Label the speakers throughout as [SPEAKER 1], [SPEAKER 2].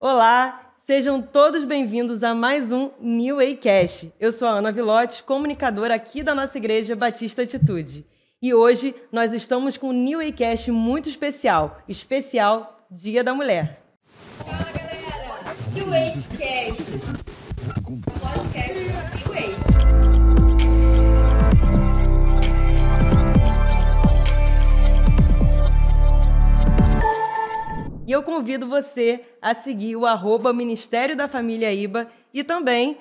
[SPEAKER 1] Olá, sejam todos bem-vindos a mais um New Way Cast. Eu sou a Ana Vilotti, comunicadora aqui da nossa igreja Batista Atitude. E hoje nós estamos com um New Way Cast muito especial Dia da Mulher.
[SPEAKER 2] Fala, galera! New Way Cast, podcast New Way.
[SPEAKER 1] E eu convido você a seguir o @Ministério da Família IBA e também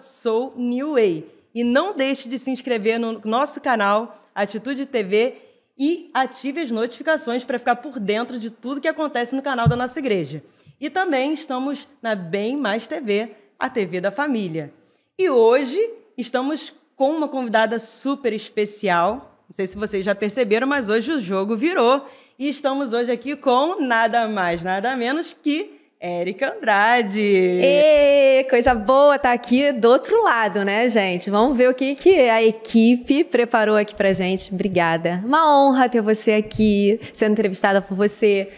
[SPEAKER 1] @SouNewWay. E não deixe de se inscrever no nosso canal Atitude TV e ative as notificações para ficar por dentro de tudo que acontece no canal da nossa igreja. E também estamos na Bem Mais TV, a TV da família. E hoje estamos com uma convidada super especial. Não sei se vocês já perceberam, mas hoje o jogo virou. E estamos hoje aqui com nada mais, nada menos que Érica Andrade.
[SPEAKER 3] Ê, coisa boa estar aqui do outro lado, né, gente? Vamos ver o que a equipe preparou aqui pra gente. Obrigada. Uma honra ter você aqui, sendo entrevistada por você.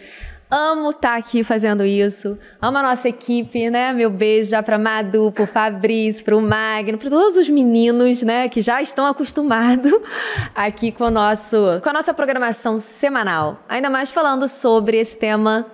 [SPEAKER 3] Amo estar aqui fazendo isso. Amo a nossa equipe, né? Meu beijo já para Madu, pro Fabrício, pro Magno, para todos os meninos, né, que já estão acostumados aqui com a nossa programação semanal. Ainda mais falando sobre esse tema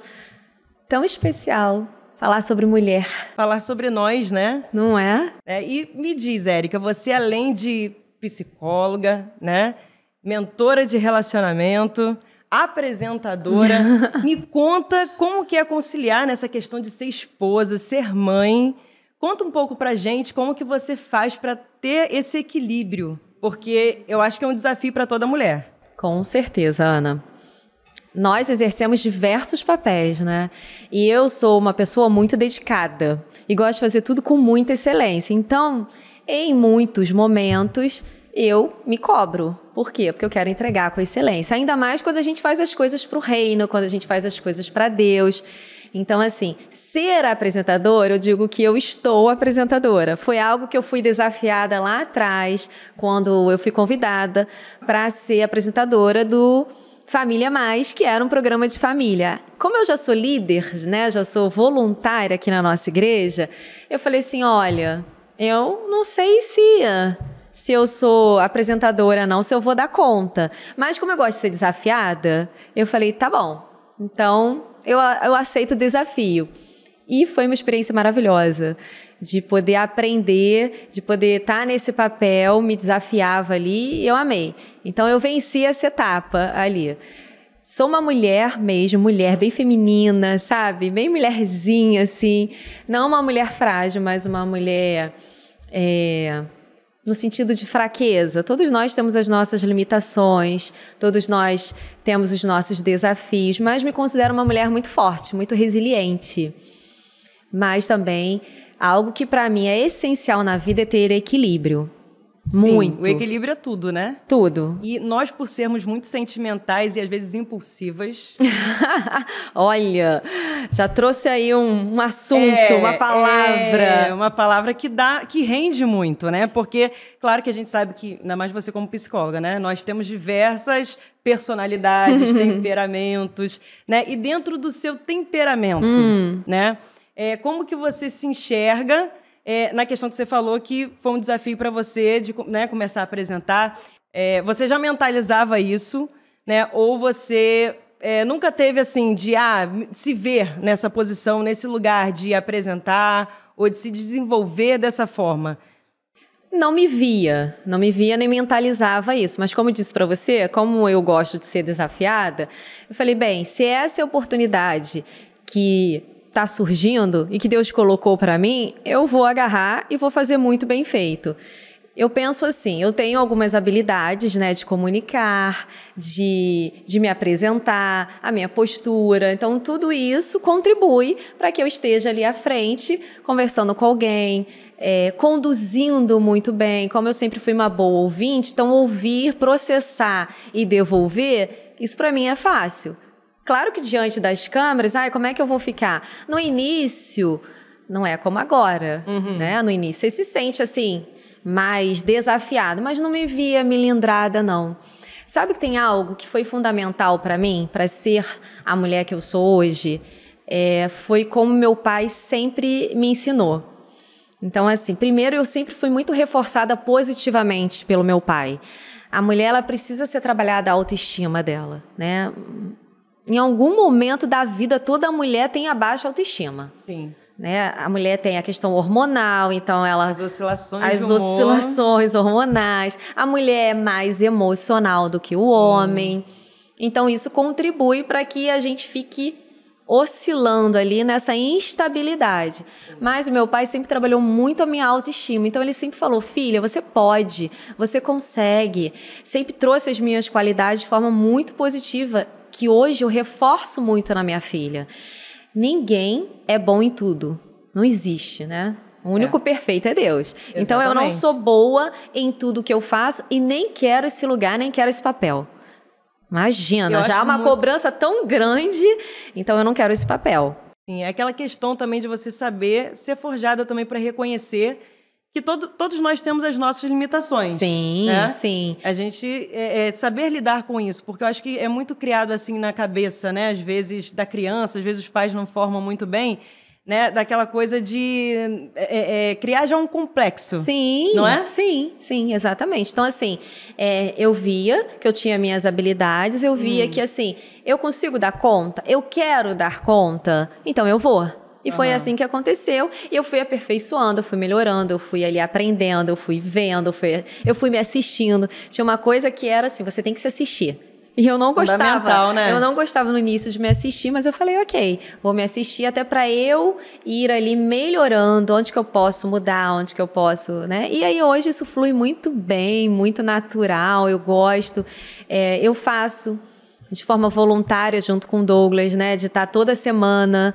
[SPEAKER 3] tão especial, falar sobre mulher.
[SPEAKER 1] Falar sobre nós, né?
[SPEAKER 3] Não é?
[SPEAKER 1] E me diz, Érica, você além de psicóloga, né, mentora de relacionamento, apresentadora, me conta como que é conciliar nessa questão de ser esposa, ser mãe. Conta um pouco pra gente como que você faz para ter esse equilíbrio, porque eu acho que é um desafio para toda mulher.
[SPEAKER 3] Com certeza, Ana. Nós exercemos diversos papéis, né? E eu sou uma pessoa muito dedicada e gosto de fazer tudo com muita excelência. Então, em muitos momentos, eu me cobro. Por quê? Porque eu quero entregar com excelência. Ainda mais quando a gente faz as coisas para o reino, quando a gente faz as coisas para Deus. Então, assim, ser apresentadora, eu digo que eu estou apresentadora. Foi algo que eu fui desafiada lá atrás, quando eu fui convidada para ser apresentadora do Família Mais, que era um programa de família. Como eu já sou líder, né, já sou voluntária aqui na nossa igreja, eu falei assim, olha, eu não sei se eu sou apresentadora não, se eu vou dar conta. Mas como eu gosto de ser desafiada, eu falei, tá bom, então eu aceito o desafio. E foi uma experiência maravilhosa de poder aprender, de poder estar nesse papel, me desafiava ali e eu amei. Então eu venci essa etapa ali. Sou uma mulher mesmo, mulher bem feminina, sabe? Bem mulherzinha, assim. Não uma mulher frágil, mas uma mulher no sentido de fraqueza. Todos nós temos as nossas limitações, todos nós temos os nossos desafios, mas me considero uma mulher muito forte, muito resiliente. Mas também algo que para mim é essencial na vida é ter equilíbrio. Muito.
[SPEAKER 1] Sim, o equilíbrio é tudo, né?
[SPEAKER 3] Tudo.
[SPEAKER 1] E nós, por sermos muito sentimentais e às vezes impulsivas...
[SPEAKER 3] Olha, já trouxe aí um assunto, uma palavra.
[SPEAKER 1] Uma palavra que rende muito, né? Porque, claro que a gente sabe que, ainda mais você como psicóloga, né? Nós temos diversas personalidades, temperamentos, né? E dentro do seu temperamento, né? Como que você se enxerga... na questão que você falou que foi um desafio para você de, né, começar a apresentar, você já mentalizava isso, né? Ou você nunca teve assim de se ver nessa posição, nesse lugar de apresentar ou de se desenvolver dessa forma?
[SPEAKER 3] Não me via nem mentalizava isso. Mas como eu disse para você, como eu gosto de ser desafiada, eu falei, bem, se essa é a oportunidade que está surgindo e que Deus colocou para mim, eu vou agarrar e vou fazer muito bem feito. Eu penso assim, eu tenho algumas habilidades, né, de comunicar, de me apresentar, a minha postura. Então, tudo isso contribui para que eu esteja ali à frente, conversando com alguém, conduzindo muito bem. Como eu sempre fui uma boa ouvinte, então ouvir, processar e devolver, isso para mim é fácil. Claro que diante das câmeras, como é que eu vou ficar? No início, não é como agora, né? No início você se sente assim, mais desafiado, mas não me via milindrada, não. Sabe que tem algo que foi fundamental para mim, para ser a mulher que eu sou hoje? foi como meu pai sempre me ensinou. Então, assim, primeiro eu sempre fui muito reforçada positivamente pelo meu pai. A mulher, ela precisa ser trabalhada a autoestima dela, né? Em algum momento da vida, toda mulher tem a baixa autoestima.
[SPEAKER 1] Sim.
[SPEAKER 3] Né? A mulher tem a questão hormonal, então ela...
[SPEAKER 1] As
[SPEAKER 3] oscilações hormonais. A mulher é mais emocional do que o homem. Então, isso contribui para que a gente fique oscilando ali nessa instabilidade. Mas o meu pai sempre trabalhou muito a minha autoestima. Então, ele sempre falou, filha, você pode, você consegue. Sempre trouxe as minhas qualidades de forma muito positiva, que hoje eu reforço muito na minha filha. Ninguém é bom em tudo. Não existe, né? O único perfeito é Deus.
[SPEAKER 1] Exatamente.
[SPEAKER 3] Então, eu não sou boa em tudo que eu faço e nem quero esse lugar, nem quero esse papel. Imagina, já há uma cobrança tão grande, então eu não quero esse papel.
[SPEAKER 1] Sim, é aquela questão também de você saber ser forjada também para reconhecer que todos nós temos as nossas limitações.
[SPEAKER 3] Sim,
[SPEAKER 1] né?
[SPEAKER 3] sim.
[SPEAKER 1] A gente saber lidar com isso, porque eu acho que é muito criado assim na cabeça, né? Às vezes da criança, às vezes os pais não formam muito bem, né? Daquela coisa de criar já um complexo.
[SPEAKER 3] Sim,
[SPEAKER 1] não é?
[SPEAKER 3] Sim, exatamente. Então, assim, eu via que eu tinha minhas habilidades, eu via que, assim, eu consigo dar conta, eu quero dar conta, então eu vou. E foi assim que aconteceu, e eu fui aperfeiçoando, eu fui melhorando, eu fui ali aprendendo, eu fui vendo, eu fui me assistindo. Tinha uma coisa que era assim, você tem que se assistir. E eu não gostava,
[SPEAKER 1] né?
[SPEAKER 3] Eu não gostava no início de me assistir, mas eu falei, ok, vou me assistir até para eu ir ali melhorando, onde que eu posso mudar, onde que eu posso, né? E aí hoje isso flui muito bem, muito natural, eu gosto, eu faço de forma voluntária junto com o Douglas, né? De estar toda semana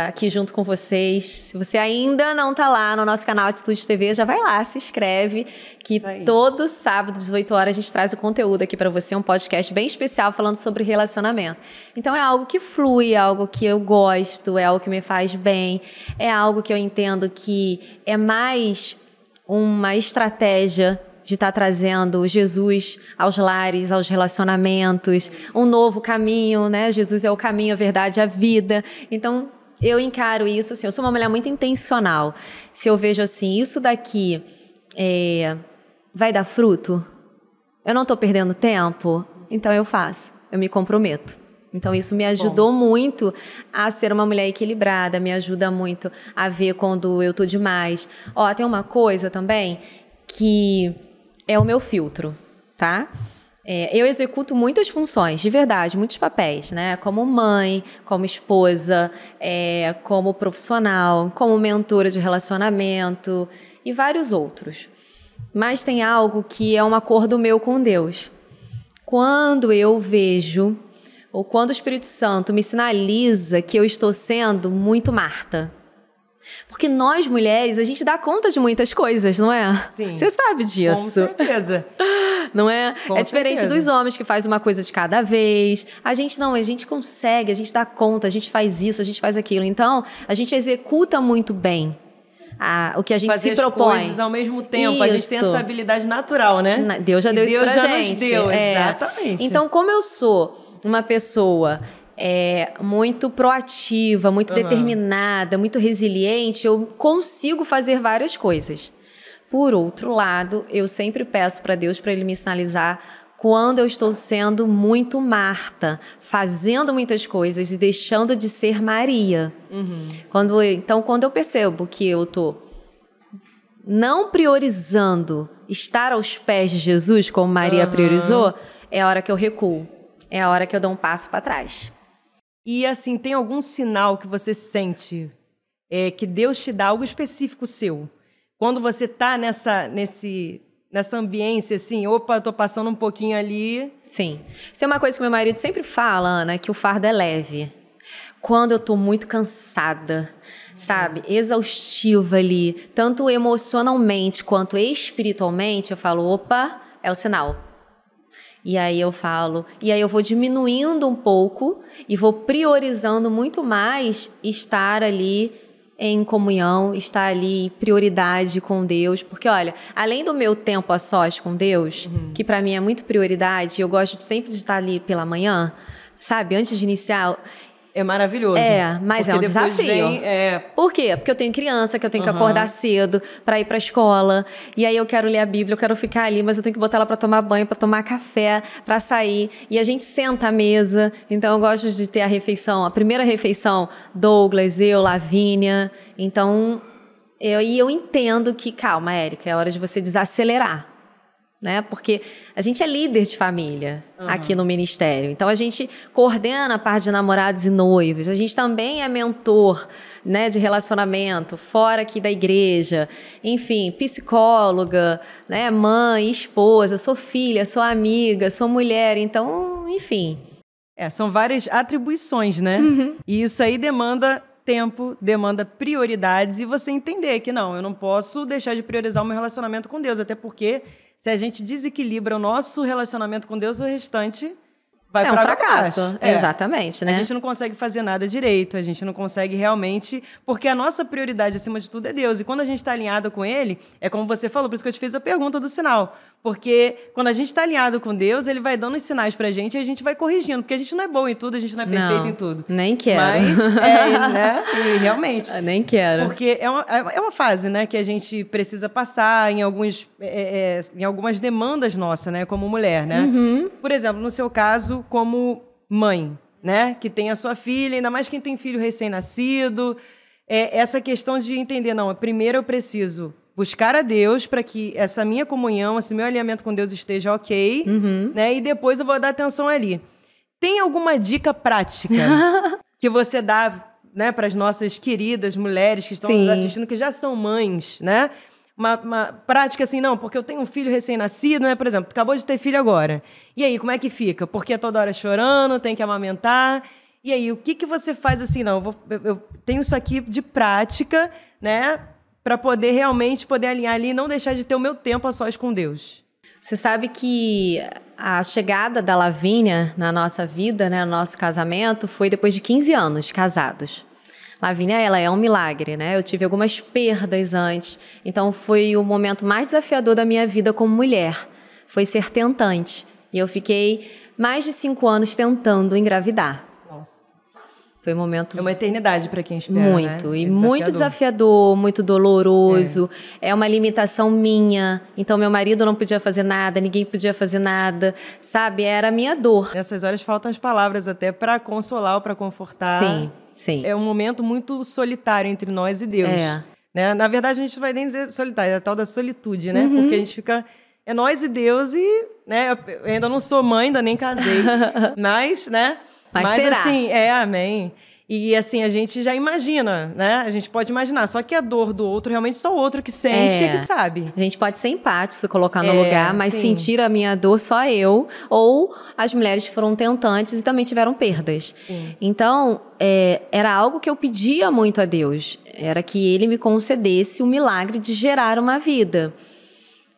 [SPEAKER 3] aqui junto com vocês. Se você ainda não está lá no nosso canal Atitude TV, já vai lá, se inscreve, que todo sábado, às 18 horas, a gente traz o conteúdo aqui para você, um podcast bem especial falando sobre relacionamento. Então, é algo que flui, é algo que eu gosto, é algo que me faz bem, é algo que eu entendo que é mais uma estratégia de estar trazendo Jesus aos lares, aos relacionamentos, um novo caminho, né? Jesus é o caminho, a verdade, a vida. Então, eu encaro isso assim, eu sou uma mulher muito intencional. Se eu vejo assim, isso daqui vai dar fruto, eu não estou perdendo tempo, então eu faço, eu me comprometo. Então, isso me ajudou muito a ser uma mulher equilibrada, me ajuda muito a ver quando eu estou demais. Tem uma coisa também que é o meu filtro, tá? Eu executo muitas funções, de verdade, muitos papéis, né? Como mãe, como esposa, como profissional, como mentora de relacionamento e vários outros. Mas tem algo que é um acordo meu com Deus. Quando eu vejo, ou quando o Espírito Santo me sinaliza que eu estou sendo muito Marta. Porque nós, mulheres, a gente dá conta de muitas coisas, não é?
[SPEAKER 1] Sim.
[SPEAKER 3] Você sabe disso.
[SPEAKER 1] Com certeza.
[SPEAKER 3] Não é?
[SPEAKER 1] Com
[SPEAKER 3] é diferente
[SPEAKER 1] certeza.
[SPEAKER 3] dos homens que faz uma coisa de cada vez. A gente não, a gente consegue, a gente dá conta, a gente faz isso, a gente faz aquilo. Então, a gente executa muito bem o que a gente
[SPEAKER 1] fazer
[SPEAKER 3] se propõe.
[SPEAKER 1] As coisas ao mesmo tempo. Isso. A gente tem essa habilidade natural, né?
[SPEAKER 3] Deus já deu isso pra gente.
[SPEAKER 1] Deus já nos deu, exatamente.
[SPEAKER 3] Então, como eu sou uma pessoa muito proativa, muito determinada, muito resiliente, eu consigo fazer várias coisas. Por outro lado, eu sempre peço para Deus para Ele me sinalizar quando eu estou sendo muito Marta, fazendo muitas coisas e deixando de ser Maria. Então, quando eu percebo que eu estou não priorizando estar aos pés de Jesus, como Maria priorizou, é a hora que eu recuo, é a hora que eu dou um passo para trás.
[SPEAKER 1] E assim, tem algum sinal que você sente que Deus te dá algo específico seu? Quando você está nessa ambiência, assim, opa, eu tô passando um pouquinho ali.
[SPEAKER 3] Sim. Isso é uma coisa que meu marido sempre fala, Ana, que o fardo é leve. Quando eu tô muito cansada, sabe, exaustiva ali, tanto emocionalmente quanto espiritualmente, eu falo, opa, é o sinal. E aí eu vou diminuindo um pouco e vou priorizando muito mais estar ali em comunhão, estar ali em prioridade com Deus. Porque, olha, além do meu tempo a sós com Deus, que para mim é muito prioridade, eu gosto sempre de estar ali pela manhã, sabe? Antes de iniciar,
[SPEAKER 1] É maravilhoso.
[SPEAKER 3] Mas é um
[SPEAKER 1] Porque depois
[SPEAKER 3] desafio.
[SPEAKER 1] vem,
[SPEAKER 3] Por quê? Porque eu tenho criança, que eu tenho que acordar cedo pra ir pra escola. E aí eu quero ler a Bíblia, eu quero ficar ali, mas eu tenho que botar ela pra tomar banho, pra tomar café, pra sair. E a gente senta à mesa. Então eu gosto de ter a primeira refeição, Douglas, eu, Lavínia. Então eu entendo que, calma, Érica, é hora de você desacelerar. Né? Porque a gente é líder de família aqui no ministério. Então, a gente coordena a parte de namorados e noivos. A gente também é mentor, né, de relacionamento, fora aqui da igreja. Enfim, psicóloga, né, mãe, esposa, sou filha, sou amiga, sou mulher. Então, enfim.
[SPEAKER 1] São várias atribuições, né? E isso aí demanda tempo, demanda prioridades e você entender que não, eu não posso deixar de priorizar o meu relacionamento com Deus, até porque se a gente desequilibra o nosso relacionamento com Deus, o restante vai para
[SPEAKER 3] um fracasso.
[SPEAKER 1] baixo.
[SPEAKER 3] Exatamente, né?
[SPEAKER 1] A gente não consegue fazer nada direito, a gente não consegue realmente... Porque a nossa prioridade, acima de tudo, é Deus. E quando a gente está alinhado com Ele, é como você falou, por isso que eu te fiz a pergunta do sinal. Porque quando a gente está alinhado com Deus, Ele vai dando os sinais pra gente e a gente vai corrigindo. Porque a gente não é bom em tudo, a gente não é perfeito em tudo.
[SPEAKER 3] Nem quero.
[SPEAKER 1] Mas, né? E realmente.
[SPEAKER 3] Nem quero.
[SPEAKER 1] Porque é uma fase, né? Que a gente precisa passar em algumas demandas nossas, né? Como mulher, né? Por exemplo, no seu caso, como mãe, né? Que tem a sua filha, ainda mais quem tem filho recém-nascido. Essa questão de entender, não, primeiro eu preciso buscar a Deus para que essa minha comunhão, esse meu alinhamento com Deus esteja ok, né? E depois eu vou dar atenção ali. Tem alguma dica prática que você dá, né, para as nossas queridas mulheres que estão nos assistindo, que já são mães, né? Uma prática assim, não, porque eu tenho um filho recém-nascido, né? Por exemplo, acabou de ter filho agora. E aí, como é que fica? Porque é toda hora chorando, tem que amamentar. E aí, o que você faz assim? Não, eu tenho isso aqui de prática, né? Para poder realmente alinhar ali e não deixar de ter o meu tempo a sós com Deus.
[SPEAKER 3] Você sabe que a chegada da Lavínia na nossa vida, né, no nosso casamento, foi depois de 15 anos casados. Lavínia, ela é um milagre, né? Eu tive algumas perdas antes, então foi o momento mais desafiador da minha vida como mulher. Foi ser tentante. E eu fiquei mais de 5 anos tentando engravidar.
[SPEAKER 1] Nossa.
[SPEAKER 3] Foi um momento...
[SPEAKER 1] É uma eternidade para quem espera,
[SPEAKER 3] muito,
[SPEAKER 1] né?
[SPEAKER 3] E muito desafiador, muito doloroso. É uma limitação minha. Então, meu marido não podia fazer nada, ninguém podia fazer nada, sabe? Era a minha dor.
[SPEAKER 1] Nessas horas faltam as palavras até para consolar ou para confortar.
[SPEAKER 3] Sim.
[SPEAKER 1] É um momento muito solitário entre nós e Deus. Né? Na verdade, a gente não vai nem dizer solitário, é a tal da solitude, né? Porque a gente fica... É nós e Deus e... né? Eu ainda não sou mãe, ainda nem casei. Mas, né?
[SPEAKER 3] Mas será?
[SPEAKER 1] Assim, amém. E assim, a gente já imagina, né? A gente pode imaginar. Só que a dor do outro, realmente só o outro que sente e que sabe.
[SPEAKER 3] A gente pode ser empático, se colocar no lugar, mas sentir a minha dor só eu. Ou as mulheres foram tentantes e também tiveram perdas. Então, era algo que eu pedia muito a Deus. Era que Ele me concedesse o milagre de gerar uma vida.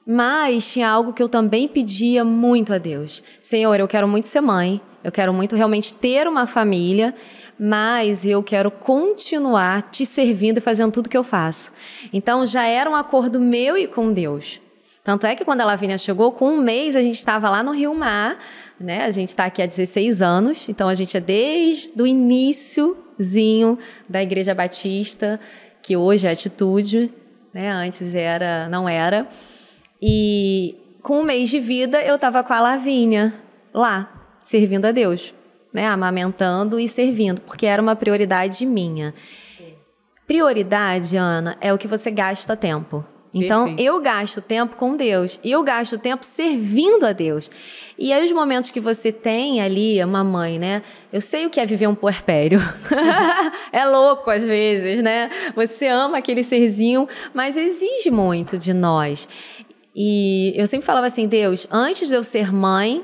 [SPEAKER 3] Mas tinha algo que eu também pedia muito a Deus. Senhor, eu quero muito ser mãe. Eu quero muito realmente ter uma família, mas eu quero continuar te servindo e fazendo tudo que eu faço. Então, já era um acordo meu e com Deus. Tanto é que quando a Lavínia chegou, com 1 mês, a gente estava lá no Rio Mar, né? A gente está aqui há 16 anos, então a gente é desde o iniciozinho da Igreja Batista, que hoje é Atitude, né? Antes não era. E com 1 mês de vida, eu estava com a Lavínia lá, servindo a Deus, né? Amamentando e servindo, porque era uma prioridade minha. Prioridade, Ana, é o que você gasta tempo. Então,
[SPEAKER 1] Perfeito.
[SPEAKER 3] Eu gasto tempo com Deus e eu gasto tempo servindo a Deus. E aí, os momentos que você tem ali, uma mãe, né? Eu sei o que é viver um puerpério. É louco às vezes, né? Você ama aquele serzinho, mas exige muito de nós. E eu sempre falava assim, Deus, antes de eu ser mãe,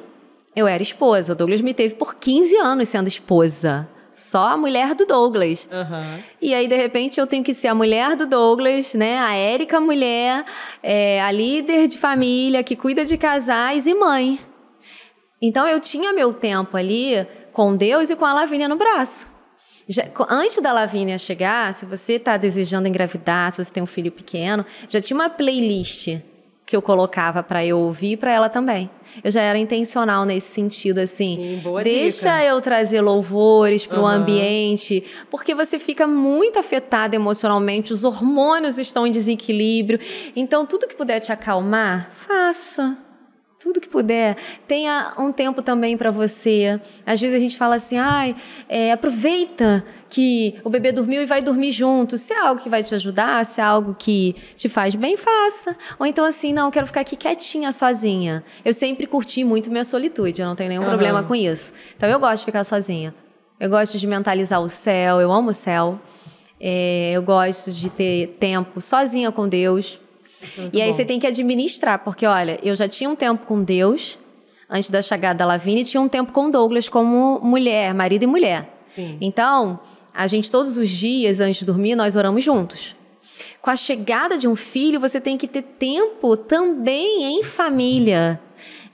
[SPEAKER 3] eu era esposa. O Douglas me teve por 15 anos sendo esposa. Só a mulher do Douglas. E aí, de repente, eu tenho que ser a mulher do Douglas, né? A Érica mulher, a líder de família, que cuida de casais e mãe. Então, eu tinha meu tempo ali com Deus e com a Lavínia no braço. Antes da Lavínia chegar, se você está desejando engravidar, se você tem um filho pequeno, já tinha uma playlist que eu colocava para eu ouvir, para ela também. Eu já era intencional nesse sentido, assim.
[SPEAKER 1] Sim, boa
[SPEAKER 3] deixa
[SPEAKER 1] dica.
[SPEAKER 3] eu trazer louvores para o ambiente, porque você fica muito afetado emocionalmente, os hormônios estão em desequilíbrio. Então, tudo que puder te acalmar, faça. Tudo que puder. Tenha um tempo também para você. Às vezes a gente fala assim, aproveita que o bebê dormiu e vai dormir junto. Se é algo que vai te ajudar, se é algo que te faz bem, faça. Ou então assim, não, eu quero ficar aqui quietinha, sozinha. Eu sempre curti muito minha solitude, eu não tenho nenhum problema com isso. Então eu gosto de ficar sozinha. Eu gosto de mentalizar o céu, eu amo o céu. Eu gosto de ter tempo sozinha com Deus. E aí você tem que administrar, porque olha, eu já tinha um tempo com Deus, antes da chegada da Lavínia, e tinha um tempo com Douglas como mulher, marido e mulher.
[SPEAKER 1] Sim.
[SPEAKER 3] Então, a gente todos os dias, antes de dormir, nós oramos juntos. Com a chegada de um filho, você tem que ter tempo também em família.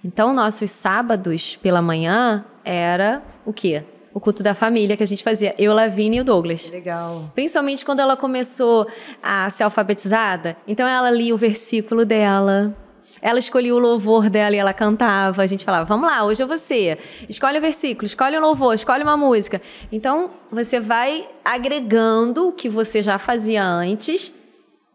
[SPEAKER 3] Então, nossos sábados pela manhã era o quê? O culto da família que a gente fazia, eu, Lavínia e o Douglas.
[SPEAKER 1] Legal.
[SPEAKER 3] Principalmente quando ela começou a ser alfabetizada. Então, ela lia o versículo dela, ela escolhia o louvor dela e ela cantava. A gente falava, vamos lá, hoje é você. Escolhe o versículo, escolhe o louvor, escolhe uma música. Então, você vai agregando o que você já fazia antes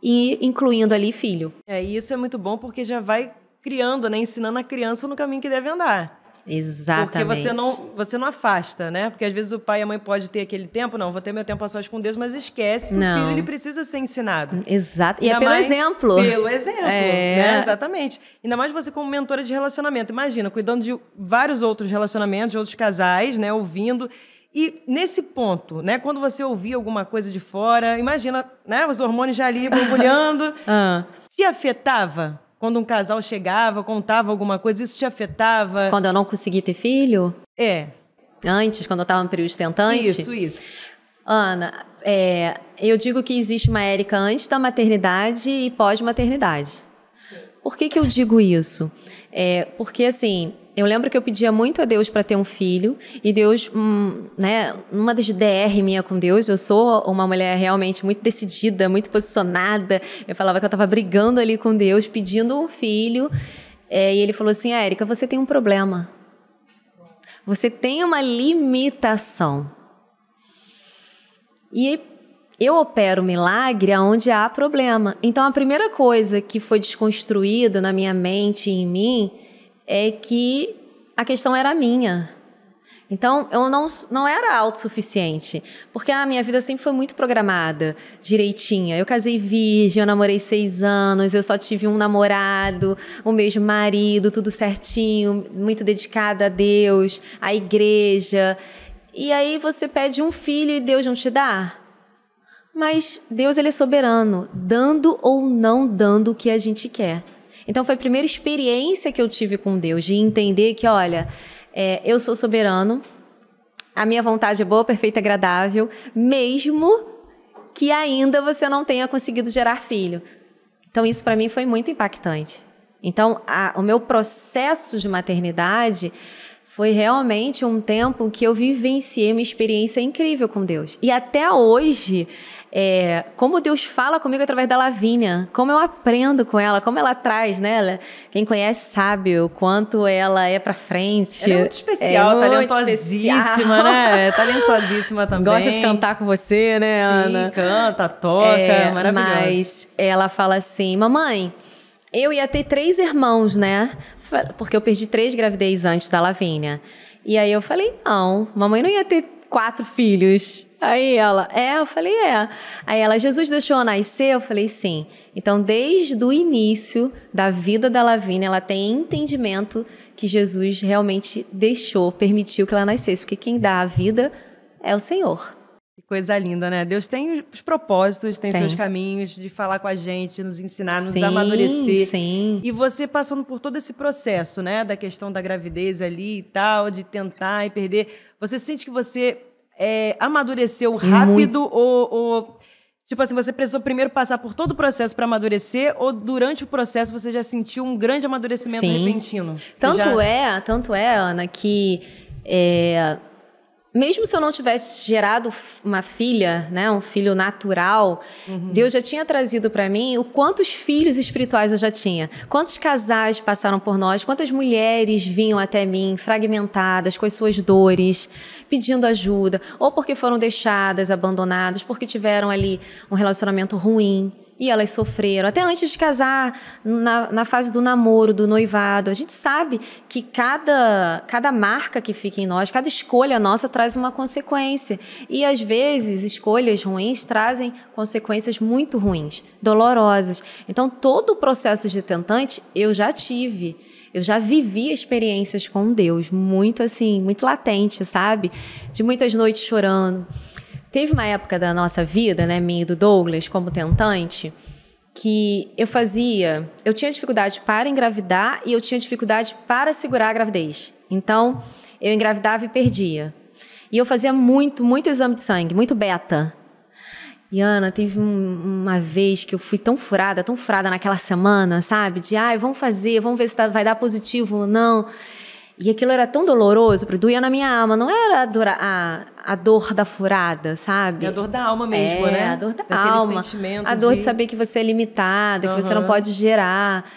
[SPEAKER 3] e incluindo ali filho.
[SPEAKER 1] E isso é muito bom porque já vai criando, né? Ensinando a criança no caminho que deve andar.
[SPEAKER 3] Exatamente.
[SPEAKER 1] Porque você não afasta, né? Porque às vezes o pai e a mãe pode ter aquele tempo, não, vou ter meu tempo a sós com Deus, mas esquece que o filho ele precisa ser ensinado.
[SPEAKER 3] Exato. E
[SPEAKER 1] Ainda
[SPEAKER 3] é pelo
[SPEAKER 1] mais
[SPEAKER 3] exemplo.
[SPEAKER 1] Pelo exemplo, né? Exatamente. Ainda mais você como mentora de relacionamento. Imagina, cuidando de vários outros relacionamentos, de outros casais, né? Ouvindo. E nesse ponto, né? Quando você ouvia alguma coisa de fora, imagina, né? Os hormônios já ali borbulhando. Te afetava? Quando um casal chegava, contava alguma coisa, isso te afetava?
[SPEAKER 3] Quando eu não consegui ter filho? Antes, quando eu estava no período tentante?
[SPEAKER 1] Isso.
[SPEAKER 3] Ana, eu digo que existe uma Érica antes da maternidade e pós-maternidade. Por que eu digo isso? Porque, assim, eu lembro que eu pedia muito a Deus para ter um filho, e Deus, né, uma das DR minha com Deus, eu sou uma mulher realmente muito decidida, muito posicionada, eu falava que eu estava brigando ali com Deus, pedindo um filho, e ele falou assim, Érica, você tem um problema, você tem uma limitação, e eu opero milagre onde há problema. Então, a primeira coisa que foi desconstruída na minha mente e em mim é que a questão era minha. Então, eu não era autossuficiente, porque a minha vida sempre foi muito programada, direitinha. Eu casei virgem, eu namorei 6 anos, eu só tive um namorado, o mesmo marido, tudo certinho, muito dedicada a Deus, à igreja. E aí você pede um filho e Deus não te dá? Mas Deus, ele é soberano, dando ou não dando o que a gente quer. Então, foi a primeira experiência que eu tive com Deus, de entender que, olha, eu sou soberano, a minha vontade é boa, perfeita e agradável, mesmo que ainda você não tenha conseguido gerar filho. Então, isso para mim foi muito impactante. Então, o meu processo de maternidade foi realmente um tempo que eu vivenciei uma experiência incrível com Deus. E até hoje, como Deus fala comigo através da Lavínia, como eu aprendo com ela, como ela traz, né? Quem conhece sabe o quanto ela é pra frente.
[SPEAKER 1] Ela é muito especial, talentosíssima, né? Talentosíssima também.
[SPEAKER 3] Gosta de cantar com você, né, Ana?
[SPEAKER 1] Sim, canta, toca, maravilhosa.
[SPEAKER 3] Mas ela fala assim, mamãe, eu ia ter 3 irmãos, né? Porque eu perdi 3 gravidez antes da Lavínia. E aí eu falei, não, mamãe não ia ter 4 filhos. Aí ela, eu falei, Aí ela, Jesus deixou eu nascer? Eu falei, sim. Então, desde o início da vida da Lavínia, ela tem entendimento que Jesus realmente permitiu que ela nascesse. Porque quem dá a vida é o Senhor.
[SPEAKER 1] Que coisa linda, né? Deus tem os propósitos, tem seus caminhos de falar com a gente, de nos ensinar, nos amadurecer.
[SPEAKER 3] Sim.
[SPEAKER 1] E você passando por todo esse processo, né? Da questão da gravidez ali e tal, de tentar e perder. Você sente que você amadureceu rápido ou tipo assim, você precisou primeiro passar por todo o processo para amadurecer ou durante o processo você já sentiu um grande amadurecimento repentino?
[SPEAKER 3] Tanto é, Ana, que mesmo se eu não tivesse gerado uma filha, né, um filho natural, Deus já tinha trazido para mim o quantos filhos espirituais eu já tinha. Quantos casais passaram por nós, quantas mulheres vinham até mim fragmentadas com as suas dores, pedindo ajuda, ou porque foram deixadas, abandonadas, porque tiveram ali um relacionamento ruim. E elas sofreram, até antes de casar, na fase do namoro, do noivado. A gente sabe que cada marca que fica em nós, cada escolha nossa traz uma consequência. E, às vezes, escolhas ruins trazem consequências muito ruins, dolorosas. Então, todo o processo de tentante, eu já tive. Eu já vivi experiências com Deus, muito assim, muito latente, sabe? De muitas noites chorando. Teve uma época da nossa vida, né, minha e do Douglas, como tentante, que eu tinha dificuldade para engravidar e eu tinha dificuldade para segurar a gravidez. Então, eu engravidava e perdia. E eu fazia muito exame de sangue, muito beta. E, Ana, teve uma vez que eu fui tão furada naquela semana, sabe? De, vamos ver se vai dar positivo ou não. E aquilo era tão doloroso, doía na minha alma. Não era a dor da furada, sabe?
[SPEAKER 1] É a dor da alma mesmo, né?
[SPEAKER 3] A dor da alma.
[SPEAKER 1] Sentimento
[SPEAKER 3] a dor de saber que você é limitada, que você não pode gerar.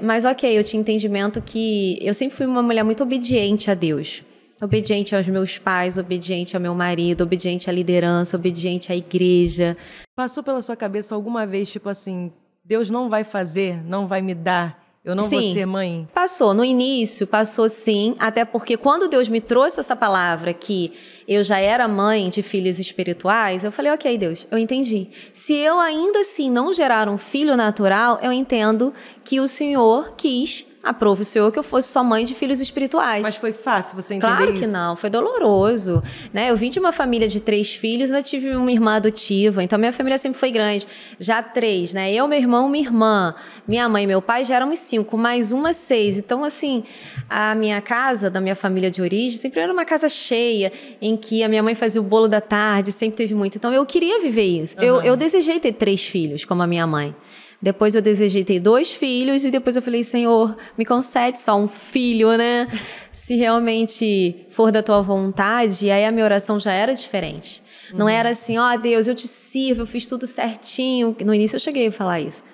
[SPEAKER 3] Mas, ok, eu tinha entendimento que eu sempre fui uma mulher muito obediente a Deus. Obediente aos meus pais, obediente ao meu marido, obediente à liderança, obediente à igreja.
[SPEAKER 1] Passou pela sua cabeça alguma vez, tipo assim, Deus não vai fazer, não vai me dar, eu não vou ser mãe?
[SPEAKER 3] Passou. No início, passou sim. Até porque quando Deus me trouxe essa palavra que eu já era mãe de filhos espirituais, eu falei, ok, Deus, eu entendi. Se eu ainda assim não gerar um filho natural, eu entendo que o Senhor quis, aprove o Senhor que eu fosse só mãe de filhos espirituais.
[SPEAKER 1] Mas foi fácil você entender
[SPEAKER 3] Claro
[SPEAKER 1] isso?
[SPEAKER 3] que não, foi doloroso, né? Eu vim de uma família de 3 filhos, ainda tive uma irmã adotiva, então minha família sempre foi grande. Já 3, né? Eu, meu irmão, minha irmã, minha mãe e meu pai já éramos 5, mais uma 6. Então, assim, a minha casa, da minha família de origem, sempre era uma casa cheia, em que a minha mãe fazia o bolo da tarde, sempre teve muito. Então, eu queria viver isso. Eu desejei ter 3 filhos, como a minha mãe. Depois eu desejei ter 2 filhos e depois eu falei, Senhor, me concede só um filho, né? Se realmente for da tua vontade, aí a minha oração já era diferente. Não era assim, Deus, eu te sirvo, eu fiz tudo certinho. No início eu cheguei a falar isso.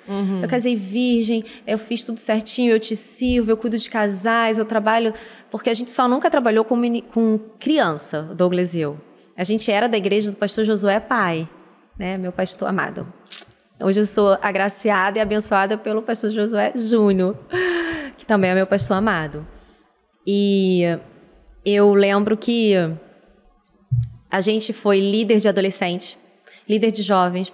[SPEAKER 3] Eu casei virgem, eu fiz tudo certinho, eu te sirvo, eu cuido de casais, eu trabalho... Porque a gente só nunca trabalhou com criança, Douglas e eu. A gente era da igreja do pastor Josué Pai, né? Meu pastor amado. Hoje eu sou agraciada e abençoada pelo pastor Josué Júnior, que também é meu pastor amado. E eu lembro que a gente foi líder de adolescente, líder de jovens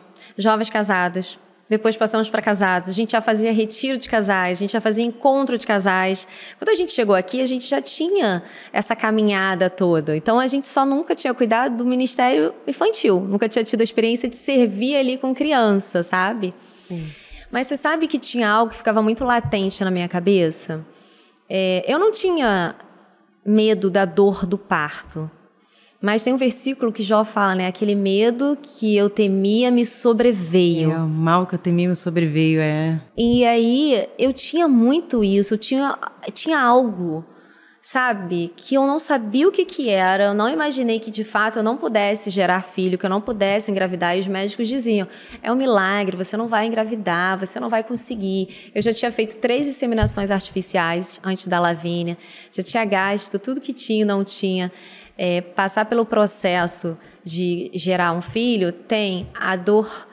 [SPEAKER 3] casados. Depois passamos para casados. A gente já fazia retiro de casais, a gente já fazia encontro de casais. Quando a gente chegou aqui, a gente já tinha essa caminhada toda. Então, a gente só nunca tinha cuidado do ministério infantil. Nunca tinha tido a experiência de servir ali com criança, sabe? Sim. Mas você sabe que tinha algo que ficava muito latente na minha cabeça? Eu não tinha medo da dor do parto. Mas tem um versículo que Jó fala, né? Aquele medo que eu temia me sobreveio.
[SPEAKER 1] O mal que eu temia me sobreveio,
[SPEAKER 3] E aí, eu tinha muito isso. Eu tinha algo, sabe? Que eu não sabia o que era. Eu não imaginei que, de fato, eu não pudesse gerar filho, que eu não pudesse engravidar. E os médicos diziam, é um milagre, você não vai engravidar, você não vai conseguir. Eu já tinha feito 3 inseminações artificiais antes da Lavínia. Já tinha gasto tudo que tinha e não tinha. Passar pelo processo de gerar um filho tem a dor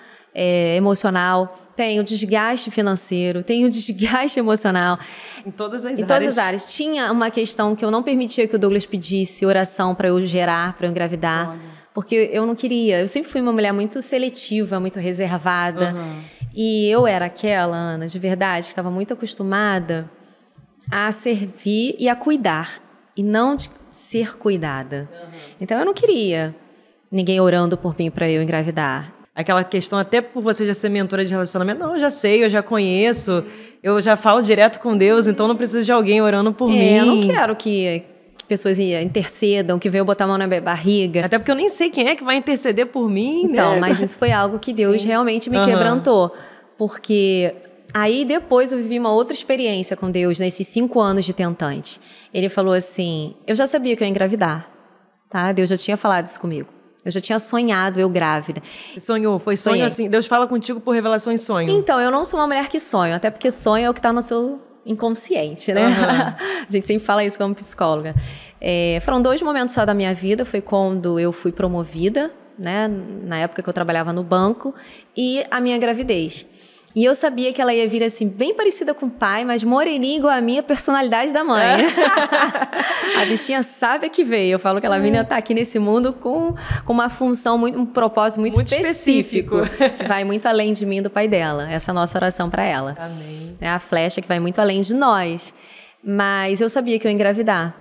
[SPEAKER 3] emocional, tem o desgaste financeiro, tem o desgaste emocional.
[SPEAKER 1] Em todas as áreas.
[SPEAKER 3] Em todas as áreas. Tinha uma questão que eu não permitia que o Douglas pedisse oração para eu gerar, para eu engravidar. Olha. Porque eu não queria. Eu sempre fui uma mulher muito seletiva, muito reservada. E eu era aquela, Ana, de verdade, que estava muito acostumada a servir e a cuidar. E não de ser cuidada. Então, eu não queria ninguém orando por mim para eu engravidar.
[SPEAKER 1] Aquela questão, até por você já ser mentora de relacionamento, não, eu já sei, eu já conheço, eu já falo direto com Deus, então não preciso de alguém orando por mim.
[SPEAKER 3] Eu não quero que pessoas intercedam, que venham botar a mão na minha barriga.
[SPEAKER 1] Até porque eu nem sei quem é que vai interceder por mim,
[SPEAKER 3] então, né? Mas isso foi algo que Deus realmente me quebrantou. Porque... Aí, depois, eu vivi uma outra experiência com Deus, nesses 5 anos de tentante. Ele falou assim, eu já sabia que eu ia engravidar, tá? Deus já tinha falado isso comigo. Eu já tinha sonhado, eu grávida.
[SPEAKER 1] Você sonhou? Foi sonho
[SPEAKER 3] Sonhei.
[SPEAKER 1] assim? Deus fala contigo por revelação em sonho?
[SPEAKER 3] Então, eu não sou uma mulher que sonha, até porque sonho é o que tá no seu inconsciente, né? A gente sempre fala isso como psicóloga. Foram 2 momentos só da minha vida. Foi quando eu fui promovida, né? Na época que eu trabalhava no banco, e a minha gravidez. E eu sabia que ela ia vir assim, bem parecida com o pai, mas moreninha igual a minha personalidade da mãe. A bichinha sabe que veio. Eu falo que ela vinha estar aqui nesse mundo com uma função, um propósito muito específico. Que vai muito além de mim e do pai dela. Essa é a nossa oração para ela.
[SPEAKER 1] Amém.
[SPEAKER 3] É a flecha que vai muito além de nós. Mas eu sabia que eu ia engravidar.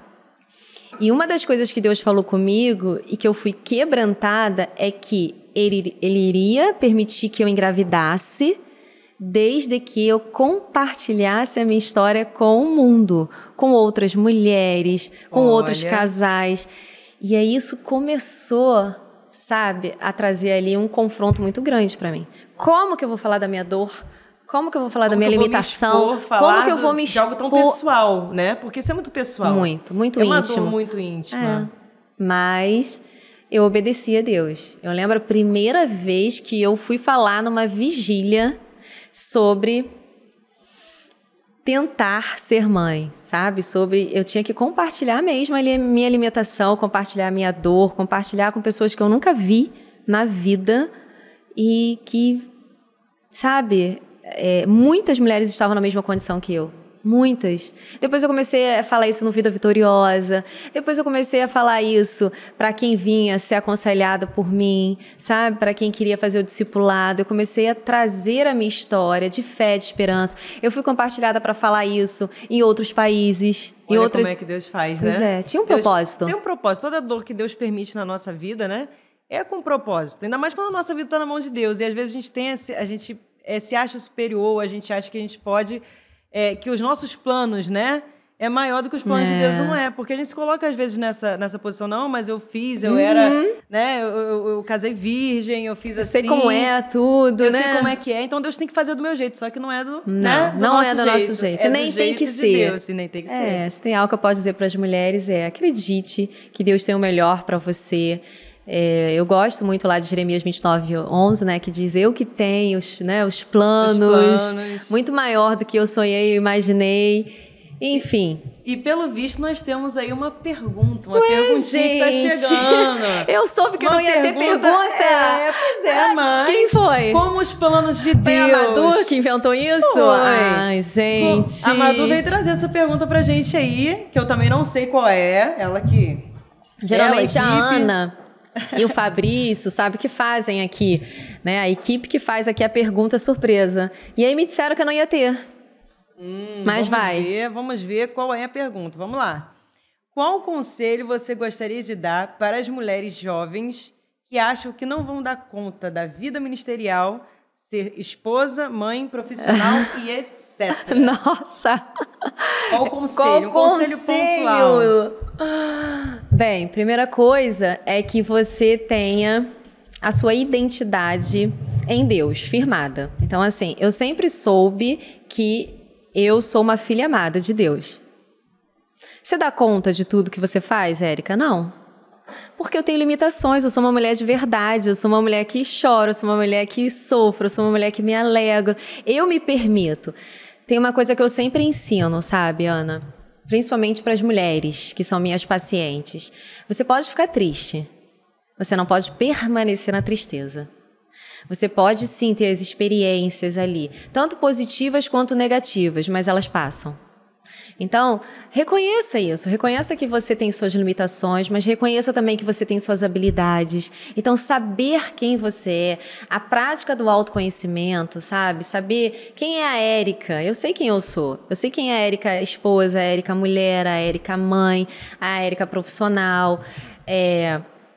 [SPEAKER 3] E uma das coisas que Deus falou comigo e que eu fui quebrantada é que ele iria permitir que eu engravidasse desde que eu compartilhasse a minha história com o mundo, com outras mulheres, com outros casais. E aí isso começou, sabe, a trazer ali um confronto muito grande para mim. Como que eu vou falar da minha dor? Como que eu vou falar da minha limitação? Como que eu vou me expor?
[SPEAKER 1] De algo tão pessoal, né? Porque isso é muito pessoal.
[SPEAKER 3] Muito
[SPEAKER 1] é
[SPEAKER 3] íntimo.
[SPEAKER 1] Uma dor muito íntima.
[SPEAKER 3] Mas eu obedeci a Deus. Eu lembro a primeira vez que eu fui falar numa vigília sobre tentar ser mãe, sabe? Eu tinha que compartilhar mesmo a minha alimentação, compartilhar a minha dor, compartilhar com pessoas que eu nunca vi na vida e que, sabe, muitas mulheres estavam na mesma condição que eu. Muitas. Depois eu comecei a falar isso no Vida Vitoriosa. Depois eu comecei a falar isso para quem vinha ser aconselhada por mim, sabe? Para quem queria fazer o discipulado. Eu comecei a trazer a minha história de fé, de esperança. Eu fui compartilhada para falar isso em outros países.
[SPEAKER 1] Olha como é que Deus faz, né?
[SPEAKER 3] Pois é, tinha um propósito.
[SPEAKER 1] Tem um propósito. Toda dor que Deus permite na nossa vida, né? É com propósito. Ainda mais quando a nossa vida está na mão de Deus. E às vezes a gente se acha superior, a gente acha que a gente pode... que os nossos planos, né, é maior do que os planos de Deus, não é? Porque a gente se coloca, às vezes, nessa posição, não, mas eu fiz, eu era, né, eu casei virgem, eu fiz assim.
[SPEAKER 3] Eu sei como é tudo,
[SPEAKER 1] eu
[SPEAKER 3] né?
[SPEAKER 1] Eu sei como é que é, então Deus tem que fazer do meu jeito, só que não é do,
[SPEAKER 3] não é do nosso jeito.
[SPEAKER 1] É
[SPEAKER 3] nem
[SPEAKER 1] do
[SPEAKER 3] tem que
[SPEAKER 1] jeito de
[SPEAKER 3] ser.
[SPEAKER 1] Deus, nem tem que ser.
[SPEAKER 3] Se tem algo que eu posso dizer para as mulheres acredite que Deus tem o melhor para você. Eu gosto muito lá de Jeremias 29:11, né, que diz, eu que tenho os planos, muito maior do que eu sonhei e imaginei, enfim.
[SPEAKER 1] E pelo visto nós temos aí uma pergunta, perguntinha que tá chegando.
[SPEAKER 3] Eu soube que não ia ter pergunta.
[SPEAKER 1] Pois é, mas...
[SPEAKER 3] Quem foi?
[SPEAKER 1] Como os planos de Deus.
[SPEAKER 3] Foi a Madu que inventou isso?
[SPEAKER 1] Foi.
[SPEAKER 3] Ai, gente.
[SPEAKER 1] A Madu veio trazer essa pergunta pra gente aí, que eu também não sei qual é, ela que...
[SPEAKER 3] Geralmente a Ana... E o Fabrício, sabe, que fazem aqui, né? A equipe que faz aqui a pergunta surpresa. E aí me disseram que eu não ia ter. Mas
[SPEAKER 1] vamos ver qual é a pergunta. Vamos lá. Qual conselho você gostaria de dar para as mulheres jovens que acham que não vão dar conta da vida ministerial, ser esposa, mãe, profissional e etc?
[SPEAKER 3] Nossa!
[SPEAKER 1] Qual conselho? Um conselho pontual.
[SPEAKER 3] Bem, primeira coisa é que você tenha a sua identidade em Deus, firmada. Então, assim, eu sempre soube que eu sou uma filha amada de Deus. Você dá conta de tudo que você faz, Érica? Não. Porque eu tenho limitações, eu sou uma mulher de verdade, eu sou uma mulher que chora, eu sou uma mulher que sofro, eu sou uma mulher que me alegro. Eu me permito. Tem uma coisa que eu sempre ensino, sabe, Ana? Principalmente para as mulheres, que são minhas pacientes. Você pode ficar triste, você não pode permanecer na tristeza. Você pode sim ter as experiências ali, tanto positivas quanto negativas, mas elas passam. Então, reconheça isso, reconheça que você tem suas limitações, mas reconheça também que você tem suas habilidades. Então, saber quem você é, a prática do autoconhecimento, sabe? Saber quem é a Érica. Eu sei quem eu sou. Eu sei quem é a Érica esposa, a Érica mulher, a Érica mãe, a Érica profissional.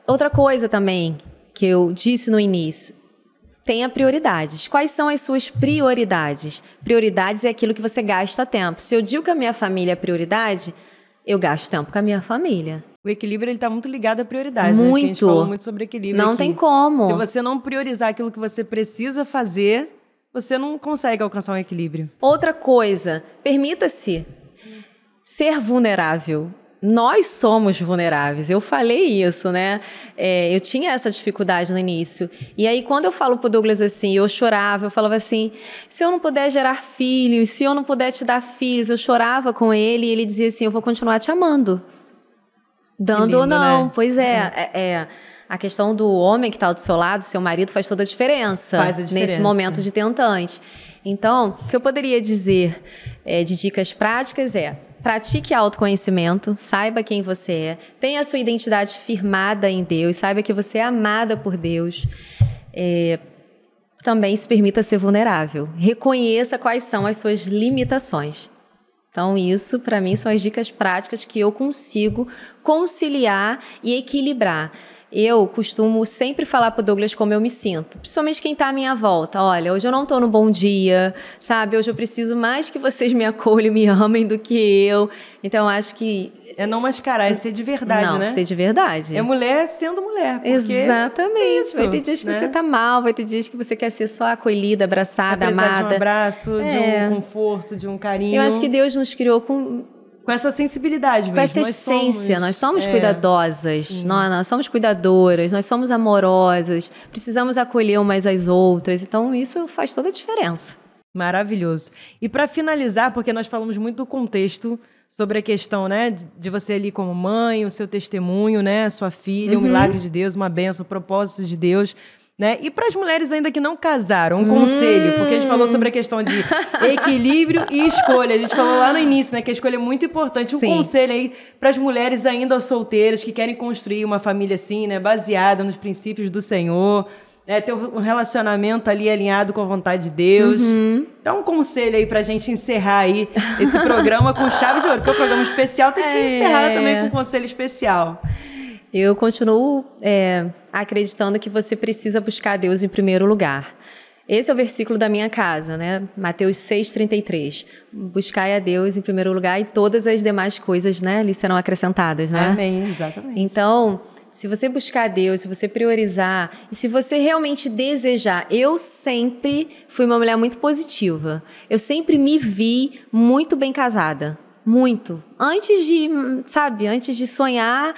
[SPEAKER 3] Outra coisa também que eu disse no início, tenha prioridades. Quais são as suas prioridades? Prioridades é aquilo que você gasta tempo. Se eu digo que a minha família é prioridade, eu gasto tempo com a minha família.
[SPEAKER 1] O equilíbrio está muito ligado à prioridade.
[SPEAKER 3] Muito.
[SPEAKER 1] Né? Que a gente falou muito sobre equilíbrio
[SPEAKER 3] Não
[SPEAKER 1] aqui.
[SPEAKER 3] tem como.
[SPEAKER 1] Se você não priorizar aquilo que você precisa fazer, você não consegue alcançar um equilíbrio.
[SPEAKER 3] Outra coisa, permita-se ser vulnerável. nós somos vulneráveis. Eu falei isso, né? Eu tinha essa dificuldade no início. E aí, quando eu falo pro Douglas assim, eu chorava, eu falava assim, se eu não puder gerar filhos, se eu não puder te dar filhos, eu chorava com ele e ele dizia assim, eu vou continuar te amando. Dando
[SPEAKER 1] lindo,
[SPEAKER 3] ou não.
[SPEAKER 1] né?
[SPEAKER 3] Pois a questão do homem que está do seu lado, seu marido, faz toda a diferença.
[SPEAKER 1] Faz a diferença.
[SPEAKER 3] Nesse momento de tentante. Então, o que eu poderia dizer de dicas práticas pratique autoconhecimento, saiba quem você é, tenha a sua identidade firmada em Deus, saiba que você é amada por Deus. Também se permita ser vulnerável. Reconheça quais são as suas limitações. Então, isso, para mim, são as dicas práticas que eu consigo conciliar e equilibrar. Eu costumo sempre falar pro Douglas como eu me sinto, principalmente quem tá à minha volta. Olha, hoje eu não tô no bom dia, sabe? Hoje eu preciso mais que vocês me acolham e me amem do que eu. Então, eu acho que...
[SPEAKER 1] É não mascarar, é ser de verdade, né?
[SPEAKER 3] Ser de verdade.
[SPEAKER 1] É mulher sendo mulher.
[SPEAKER 3] Exatamente.
[SPEAKER 1] É isso,
[SPEAKER 3] vai ter dias que você tá mal, vai ter dias que você quer ser só acolhida, abraçada,
[SPEAKER 1] vai precisar
[SPEAKER 3] amada.
[SPEAKER 1] de um abraço, de um conforto, de um carinho.
[SPEAKER 3] Eu acho que Deus nos criou com
[SPEAKER 1] essa sensibilidade mesmo.
[SPEAKER 3] Com essa essência. Nós somos cuidadosas, nós somos cuidadoras, nós somos amorosas, precisamos acolher umas às outras. Então, isso faz toda a diferença.
[SPEAKER 1] Maravilhoso. E para finalizar, porque nós falamos muito do contexto sobre a questão, né, de você ali como mãe, o seu testemunho, né, sua filha, um milagre de Deus, uma bênção, um propósito de Deus, né? E para as mulheres ainda que não casaram, um conselho, porque a gente falou sobre a questão de equilíbrio e escolha. A gente falou lá no início, né, que a escolha é muito importante. Um conselho aí para as mulheres ainda solteiras que querem construir uma família assim, né, baseada nos princípios do Senhor, ter um relacionamento ali alinhado com a vontade de Deus. Dá um conselho aí pra gente encerrar aí esse programa com chave de ouro, porque é um programa especial, tem que encerrar também com um conselho especial.
[SPEAKER 3] Eu continuo acreditando que você precisa buscar a Deus em primeiro lugar. Esse é o versículo da minha casa, né? Mateus 6,33. Buscai a Deus em primeiro lugar e todas as demais coisas, né, lhe serão acrescentadas, né?
[SPEAKER 1] Amém, exatamente.
[SPEAKER 3] Então, se você buscar a Deus, se você priorizar e se você realmente desejar, eu sempre fui uma mulher muito positiva. Eu sempre me vi muito bem casada. Muito. Antes de sonhar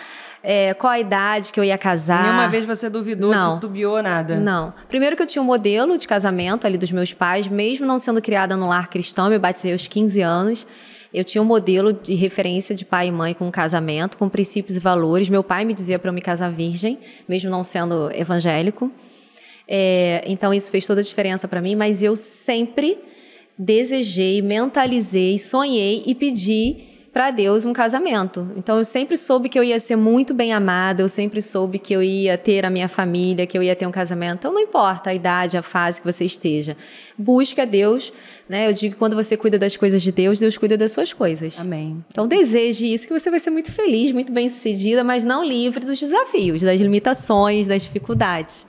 [SPEAKER 3] qual a idade que eu ia casar.
[SPEAKER 1] Nenhuma vez você duvidou, titubeou, nada?
[SPEAKER 3] Não. Primeiro que eu tinha um modelo de casamento ali dos meus pais, mesmo não sendo criada no lar cristão, eu me batizei aos 15 anos. Eu tinha um modelo de referência de pai e mãe com um casamento, com princípios e valores. Meu pai me dizia para eu me casar virgem, mesmo não sendo evangélico. Então, isso fez toda a diferença para mim, mas eu sempre desejei, mentalizei, sonhei e pedi para Deus um casamento. Então, eu sempre soube que eu ia ser muito bem amada, eu sempre soube que eu ia ter a minha família, que eu ia ter um casamento. Então, não importa a idade, a fase que você esteja. Busque a Deus, né? Eu digo que quando você cuida das coisas de Deus, Deus cuida das suas coisas.
[SPEAKER 1] Amém.
[SPEAKER 3] Então, deseje isso, que você vai ser muito feliz, muito bem-sucedida, mas não livre dos desafios, das limitações, das dificuldades.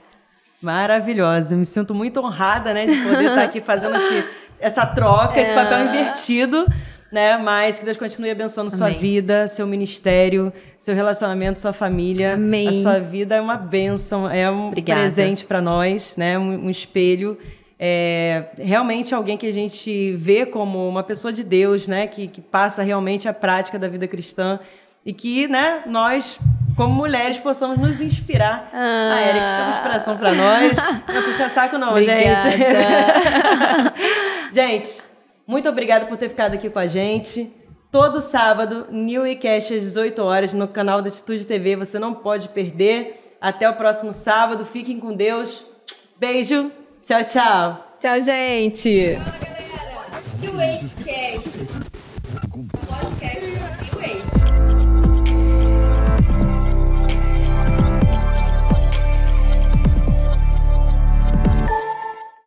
[SPEAKER 1] Maravilhosa. Eu me sinto muito honrada, né, de poder estar aqui fazendo essa troca, esse papel invertido, né? Mas que Deus continue abençoando sua vida, seu ministério, seu relacionamento, sua família.
[SPEAKER 3] Amém.
[SPEAKER 1] A sua vida é uma bênção, é um presente para nós, né? Um espelho. Realmente alguém que a gente vê como uma pessoa de Deus, né? Que passa realmente a prática da vida cristã e que, né, nós, como mulheres, possamos nos inspirar. A Érica é uma inspiração para nós. Não é puxar saco não,
[SPEAKER 3] Obrigada.
[SPEAKER 1] gente. Gente, muito obrigada por ter ficado aqui com a gente. Todo sábado, New Cast às 18 horas no canal da Atitude TV. Você não pode perder. Até o próximo sábado. Fiquem com Deus. Beijo. Tchau, tchau.
[SPEAKER 3] Tchau, gente.
[SPEAKER 2] Fala, galera. New Cast.